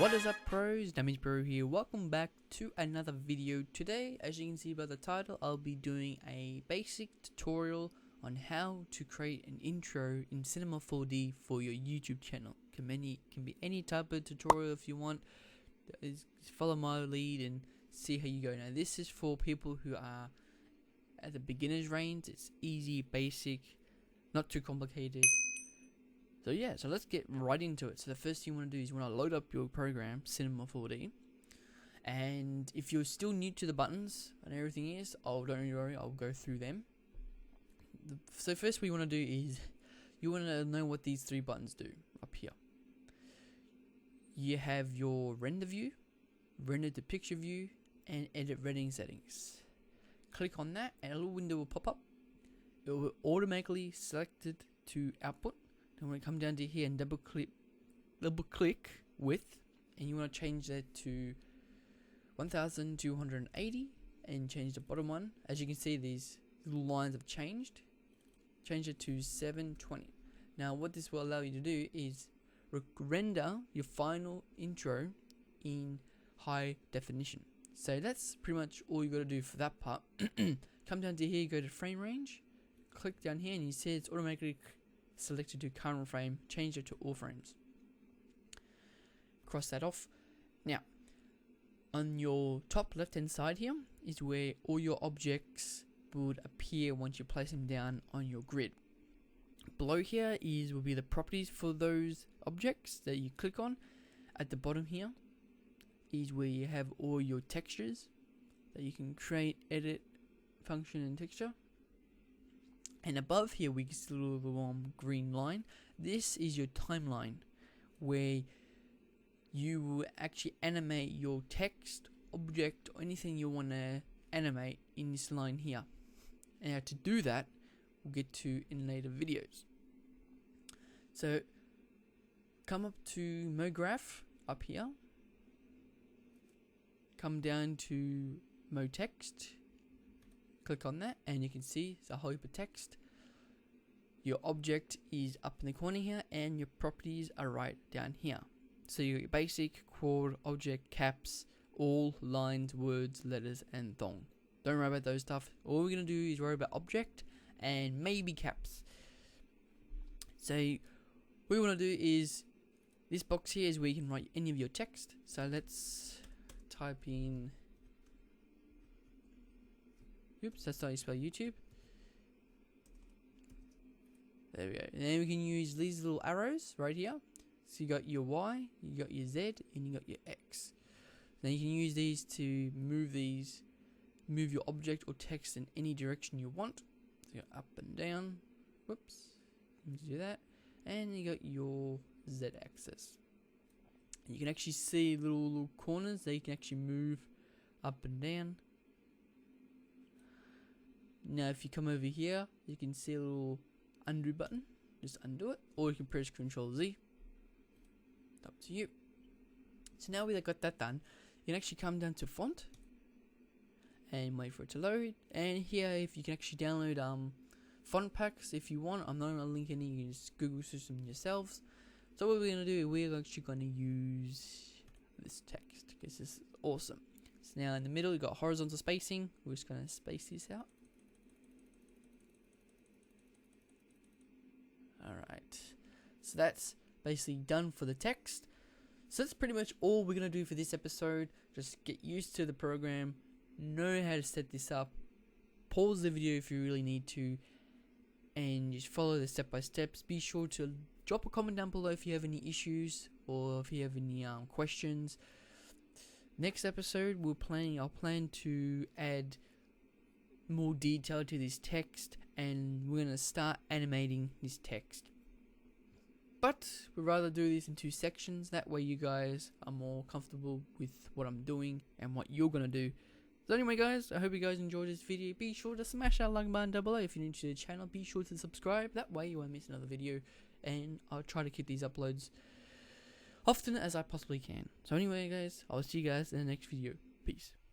What is up, pros? Damage Bro here. Welcome back to another video. Today, as you can see by the title, I'll be doing a basic tutorial on how to create an intro in Cinema 4D for your YouTube channel. Can be any type of tutorial if you want. Follow my lead and see how you go. Now, this is for people who are at the beginner's range. It's easy, basic, not too complicated. So yeah, so let's get right into it. So the first thing you want to do is you want to load up your program, Cinema 4D. And if you're still new to the buttons and everything is, don't worry, I'll go through them. So first what you want to do is, you want to know what these three buttons do up here. You have your render view, render to picture view, and edit rendering settings. Click on that and a little window will pop up. It will automatically select it to output. Then when we come down to here and double click width, and you want to change that to 1280 and change the bottom one. As you can see, these little lines have changed. Change it to 720. Now what this will allow you to do is render your final intro in high definition. So that's pretty much all you got to do for that part. Come down to here, go to frame range, click down here, and you see it's automatically selected to current frame. Change it to all frames. Cross that off. Now on your top left hand side here is where all your objects would appear once you place them down on your grid. Below here will be the properties for those objects that you click on. At the bottom here is where you have all your textures that you can create, edit, function and texture. And above here we see a little green line. This is your timeline where you will actually animate your text, object, or anything you want to animate in this line here. And how to do that we'll get to in later videos. So come up to MoGraph up here. Come down to MoText. Click on that and you can see it's a hypertext. Your object is up in the corner here and your properties are right down here. So your basic, quad, object, caps, all, lines, words, letters and thong. Don't worry about those stuff. All we're going to do is worry about object and maybe caps. So what we want to do is, this box here is where you can write any of your text. So let's type in, oops, that's how you spell YouTube. There we go. And then we can use these little arrows right here. So you got your Y, you got your Z, and you got your X. Then you can use these to move your object or text in any direction you want. So you got up and down. Whoops. Do that. And you got your Z axis. And you can actually see little corners that you can actually move up and down. Now if you come over here, you can see a little undo button. Just undo it. Or you can press Ctrl Z. Up to you. So now we got that done, you can actually come down to font and wait for it to load. And here, if you can actually download font packs if you want. I'm not going to link any. You can just Google search them yourselves. So what we're going to do, we're actually going to use this text because this is awesome. So now in the middle, you got horizontal spacing. We're just going to space this out. Alright, so that's basically done for the text. So that's pretty much all we're going to do for this episode. Just get used to the program, know how to set this up, pause the video if you really need to, and just follow the step by steps. Be sure to drop a comment down below if you have any issues or if you have any questions. Next episode I'll plan to add more detail to this text, and we're going to start animating this text. But we'd rather do this in 2 sections, that way you guys are more comfortable with what I'm doing and what you're going to do. So anyway guys, I hope you guys enjoyed this video. Be sure to smash that like button down below. If you're new to the channel, be sure to subscribe, that way you won't miss another video. And I'll try to keep these uploads often as I possibly can. So anyway guys, I'll see you guys in the next video. Peace.